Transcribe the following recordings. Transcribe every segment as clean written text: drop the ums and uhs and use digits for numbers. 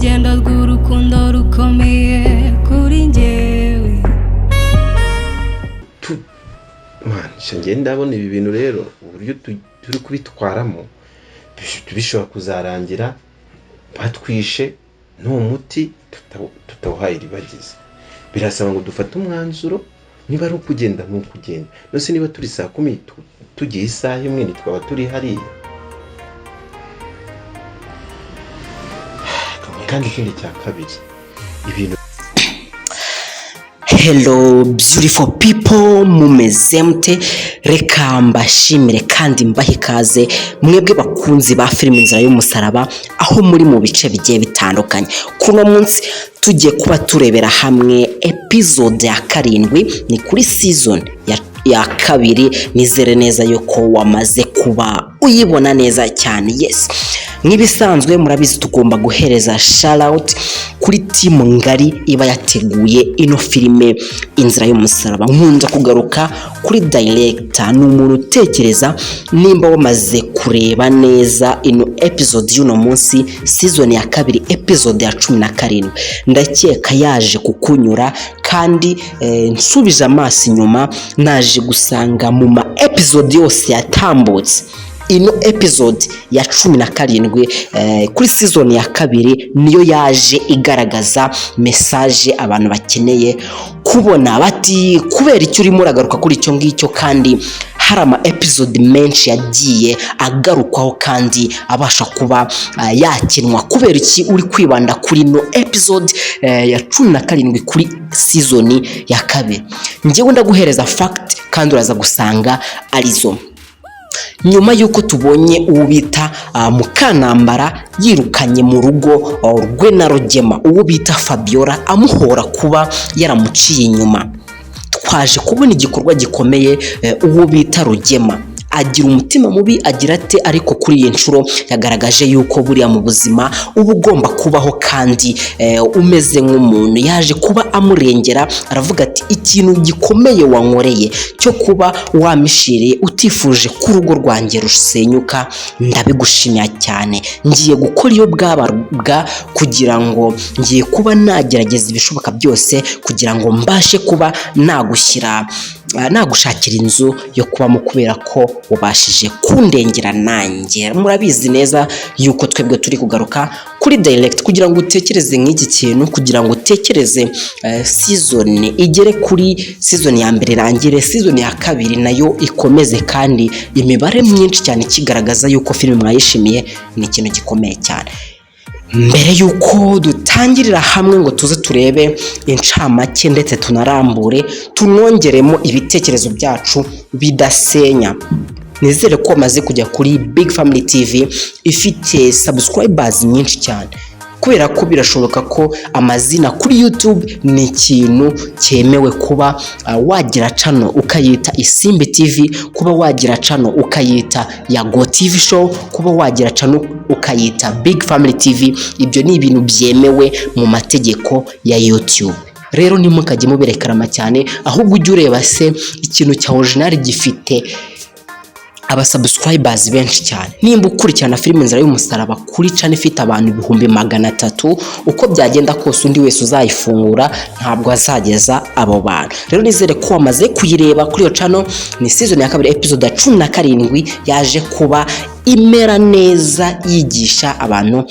urugendo rw'urukundo rukomeye kuri njyewe. Njye ndabona ibi bintu rero uburyo turi kubitwaramo bishobora kuzarangira batwishe n'umuti tutawuhaye ribagize. Birasaba ngo dufate umwanzuro, niba ari ukugenda n'ukugenda. Nose niba turi saa 10 tugiye isaha imwe twaba turi hariya. Kandi ikindi cya kabiri ibintu. Hello beautiful people, mumeze mute? Reka mbashimire kandi mbahe ikaze mwebwe bakunzi ba filime Inzira y'Umusaraba aho muri mu bice bigiye bitandukanye. Kuno munsi tugiye kuba turebera hamwe episode ya 7 ni kuri season ya kabiri. Nizere neza yuko wamaze kuba uyibona neza cyane. Yes, nk'ibisanzwe murabizi tugomba guhereza shout out kuri team ngari iba yateguye ino filime Inzira y'Umusaraba. Nkunda kugaruka kuri director, n'umuntu utekereza nimba wamaze kureba neza ino episode y'uno munsi season ya kabiri episode ya 17. Ndakeka yaje kukunyura kandi nsubije amaso inyuma naje gusanga mu ma episode yose yatambutse ino episode ya 17 kuri season ya kabiri niyo yaje igaragaza message abantu bakeneye kubona. Bati kubera icyo urimo uragaruka kuri icyo ngicyo, kandi hari ama episode menshi yagiye agarukwaho kandi abasha kuba yakinwa. Kubera iki uri kwibanda kuri no episode ya 17 kuri season ya kabiri? Njyewe ndaguhereza fact kandi uraza gusanga arizo. Nyuma yuko tubonye uwo bita Mukanambara yirukanye mu rugo rwe na Rugema, uwo bita Fabiola amuhora kuba yaramuciye inyuma, twaje kubona igikorwa gikomeye. Uwo bita Rugema agira umutima mubi, agira ate, ariko kuri iyi nshuro yagaragaje yuko buriya mu buzima uba ugomba kubaho kandi umeze nk'umuntu. Yaje kuba amurengera, aravuga ati ikintu gikomeye wankoreye cyo kuba wamishiriye utifuje ko urugo rwanjye rusenyuka, ndabigushimira cyane. Ngiye gukora iyo bwabarwa kugira ngo ngiye kuba nagerageza ibishoboka byose kugira ngo mbashe kuba nagushakira inzu yo kubamo, kubera ko ubashije kundengera nanjye. Murabizi neza yuko twebwe turi kugaruka kuri direct kugira ngo utekereze nk'iki kintu, kugira ngo utekereze season igere kuri season ya mbere irangire, season ya kabiri nayo ikomeze, kandi imibare myinshi cyane kigaragaza yuko filime mwayishimiye. Ni ikintu gikomeye cyane. Mbere yuko dutangirira hamwe ngo tuze turebe incamake ndetse tunarambure tunongeremo ibitekerezo byacu bidasenya, nizere ko maze kujya kuri Big Family TV ifite subscribers nyinshi cyane, kubera ko birashoboka ko amazina kuri YouTube ni ikintu cyemewe. Kuba wagira channel ukayita Isimbi TV, kuba wagira channel ukayita Yago TV Show, kuba wagira channel ukayita Big Family TV, ibyo ni ibintu byemewe mu mategeko ya YouTube. Rero nimukajye muberekarama cyane, ahubwo ujye ureba se ikintu cya original gifite abasubscribers benshi cyane. Nimba ukurikirana filime Inzira y'Umusaraba kuri channel ifite abantu 300,000, uko byagenda kose undi wese uzayifungura ntabwo azageza abo bantu. Rero nizere ko wamaze kuyireba kuri iyo channel. Ni season ya kabiri episode ya 17 yaje kuba imera neza, yigisha abantu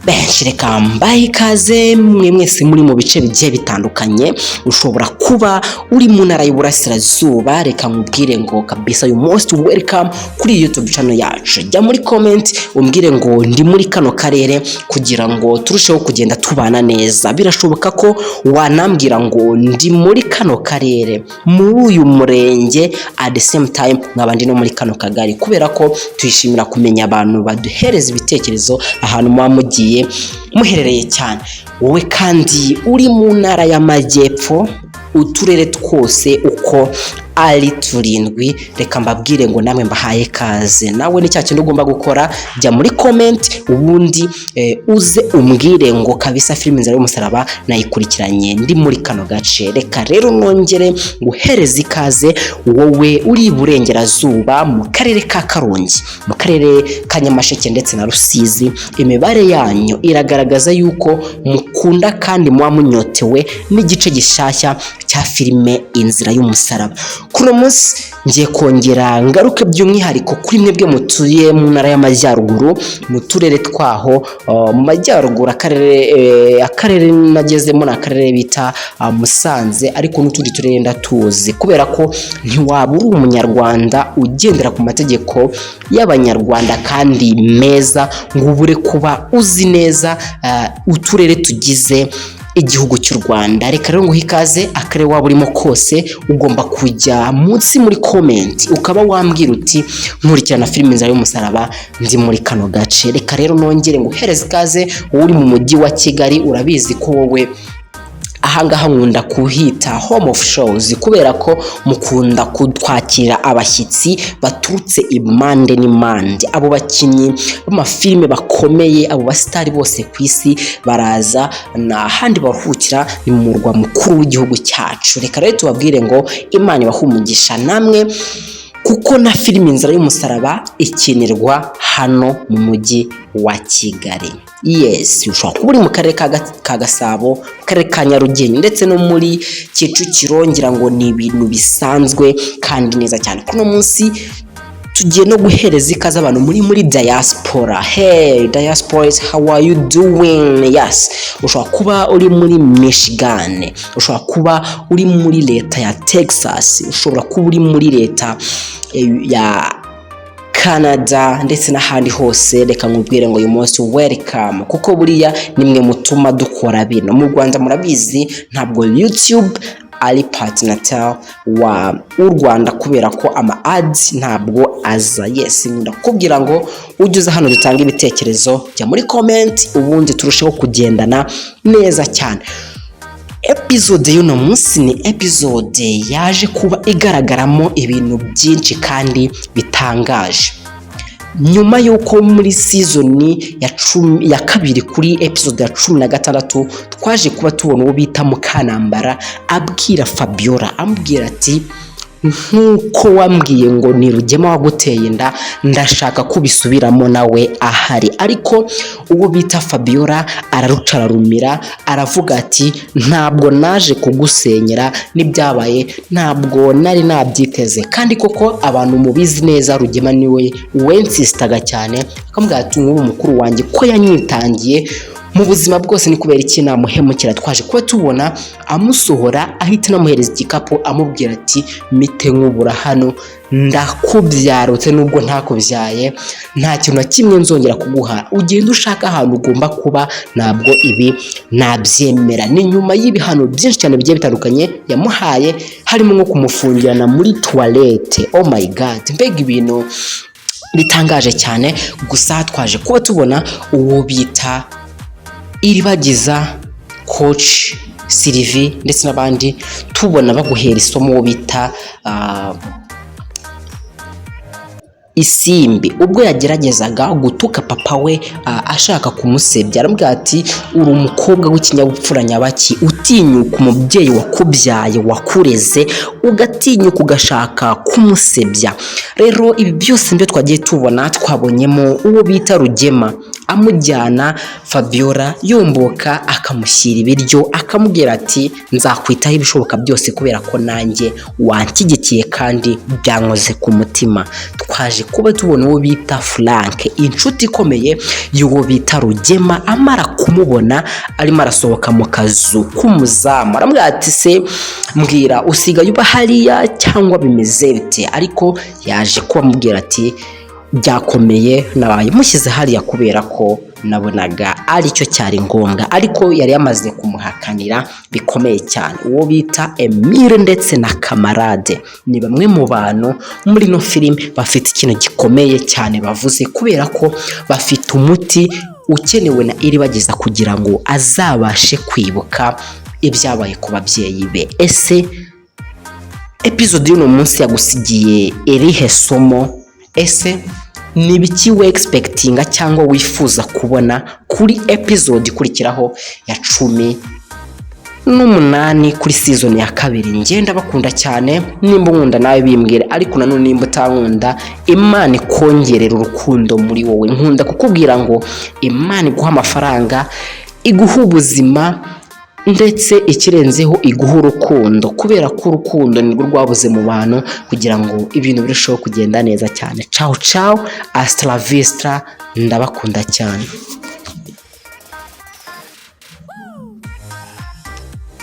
benshi. Reka mbahe ikaze mwese muri mu bice bigiye bitandukanye. Ushobora kuba uri mu ntara y'Uburasirazuba, reka nkubwire ngo kabisa you most welcome kuri YouTube channel yacu. Jya muri comment umbwire ngo ndi muri kano karere kugira ngo turusheho kugenda tubana neza. Birashoboka ko wanambwira ngo ndi muri kano karere, muri uyu murenge, at the same time nkabandi no muri kano kagari, kubera ko tuyishimira kumenya abantu baduhereza ibitekerezo ahantu mugiye muherereye cyane. Wowe kandi uri mu ntara y'Amajyepfo, uturere twose uko ari turindwi. Reka mbabwire ngo namwe mbahaye kaze. Nawe ni cya kintu ugomba gukora, jya muri comment ubundi uze umbwire ngo kabisa filime Inzira y'Umusaraba nayikurikiranye ndi muri kano gace. Reka rero nongere guhereza ikaze wowe uri Burengerazuba mu karere ka Karongi, mu karere ka Nyamasheke ndetse na Rusizi. Imibare yanyu iragaragaza yuko mukunda kandi muba munyotewe n'igice gishashya cya filime Inzira y'Umusaraba. Kuno munsi ngiye kongera ngaruke by'umwihariko kuri mwebwe mutuye mu ntara y'Amajyaruguru, mu turere twaho mu Majyaruguru. Akarere nagezemo na akarere bita Musanze, ariko n'utundi turere ndatuzi kubera ko ntiwabura umunyarwanda ugendera ku mategeko y'Abanyarwanda kandi meza ngo ubure kuba uzi neza uturere tugize igihugu cy'u Rwanda. Reka rero nguhe ikaze, akarere waba urimo kose ugomba kujya munsi muri comment ukaba wambwira uti nkurikirana filime Inzira y'Umusaraba ndi muri kano gace. Reka rero nongere nguhereza ikaze uri mu mujyi wa Kigali. Urabizi ko wowe ahangaha nkunda kuhita home of shows kubera ko mukunda kutwakira abashyitsi baturutse impande n'impande. Abo bakinnyi b'amafilime bakomeye, abo basitari bose ku isi baraza na handi baruhukira ni mu murwa mukuru w'igihugu cyacu. Reka rero tubabwire ngo Imana ibahe umugisha namwe, kuko na filime Inzira y'Umusaraba ikinirwa hano mu mujyi wa Kigali. Yes, ushobora kuba uri mu karere ka Gasabo, mu karere ka Nyarugenge ndetse no muri Kicukiro. Ngira ngo ni ibintu bisanzwe kandi neza cyane. Kuno munsi tugiye no guhereza ikaze abantu muri diaspora. Hey diasporas, how are you doing? Yes, ushobora kuba uri muri Michigan, ushobora kuba uri muri leta ya Texas, ushobora kuba uri muri leta ya Canada ndetse n'ahandi hose. Reka nkubwire ngo you most welcome, kuko buriya nimwe mutuma dukora bino. Mu Rwanda murabizi ntabwo YouTube ari partner wa u Rwanda kubera ko ama ads ntabwo aza. Yes, ndakubwira ngo ujye hano dutanga ibitekerezo, jya muri comment ubundi turusheho kugendana neza cyane. Episode y'uno munsi ni episode yaje kuba igaragaramo ibintu byinshi kandi bitangaje. Nyuma yuko muri season ya kabiri kuri episode ya 16 twaje kuba tubona uwo bita Mukanambara abwira Fabiola, amubwira ati nkuko wambwiye ngo ni Rugema waguteye inda, ndashaka kubisubiramo nawe ahari. Ariko uwo bita Fabiola ararucararumira, aravuga ati ntabwo naje kugusenyera, n'ibyabaye ntabwo nari nabyiteze. Kandi koko abantu mubizi neza Rugema niwe wensistaga cyane, akamubwira ati nk'ubu mukuru wanjye ko yanyitangiye mu buzima bwose ni kubera iki namuhemukira. Twaje kuba tubona amusohora ahita namuhereza igikapu amubwira ati mite nkubura hano, ndakubyarutse nubwo ntakubyaye, nta kintu na kimwe nzongera kuguha, ugenda ushaka ahantu ugomba kuba, ntabwo ibi nabyemera. Ni nyuma y'ibihano byinshi cyane bigiye bitandukanye yamuhaye, harimo nko kumufungirana muri toilette. Oh my god, mbega ibintu bitangaje cyane. Gusa twaje kuba tubona uwo bita Iribagiza, Coach Sylvie ndetse n'abandi tubona baguhera isomo bita Isimbi, ubwo yageragezaga gutuka papa we ashaka kumusebya. Aramubwira ati uri umukobwa w'ikinyabupfura nyabaki, utinyuka umubyeyi wakubyaye wakureze ugatinyuka ugashaka kumusebya. Rero ibi byose mbyo twagiye tubona, twabonyemo uwo bita Rugema amujyana Fabiola yomboka akamushyira ibiryo, akamubwira ati nzakwitaho ibishoboka byose kubera ko nanjye wanshyigikiye kandi byankoze ku mutima. Twaje kuba tubona uwo bita Frank, inshuti ikomeye y'uwo bita Rugema, amara kumubona arimo arasohoka mu kazu k'umuzamu. Aramubwira ati se mbwira usigaye uba hariya cyangwa bimeze bite? Ariko yaje kuba amubwira ati byakomeye, nabaye mushyize hariya kubera ko nabonaga ari cyo cyari ngombwa. Ariko yari yamaze kumuhakanira bikomeye cyane. Uwo bita Emile ndetse na Kamarade ni bamwe mu bantu muri no filime bafite ikintu gikomeye cyane bavuze, kubera ko bafite umuti ukenewe na Iribagiza kugira ngo azabashe kwibuka ibyabaye ku babyeyi be. Ese episode y'uno munsi yagusigiye irihe somo? Ese ni biki we expectinga cyangwa wifuza kubona kuri episode ikurikiraho ya 18 kuri season ya 2? Ngenda bakunda cyane, nimba nkunda nawe bimbwire, ariko nanone nimba utankunda, Imana ikongerera urukundo muri wowe. Nkunda kukubwira ngo Imana iguha amafaranga, iguha ubuzima, ndetse ikirenzeho iguha urukundo, kubera ko urukundo nirwo rwabuze mu bantu kugira ngo ibintu birusheho kugenda neza cyane. Ciao ciao, hasta la vista, ndabakunda cyane.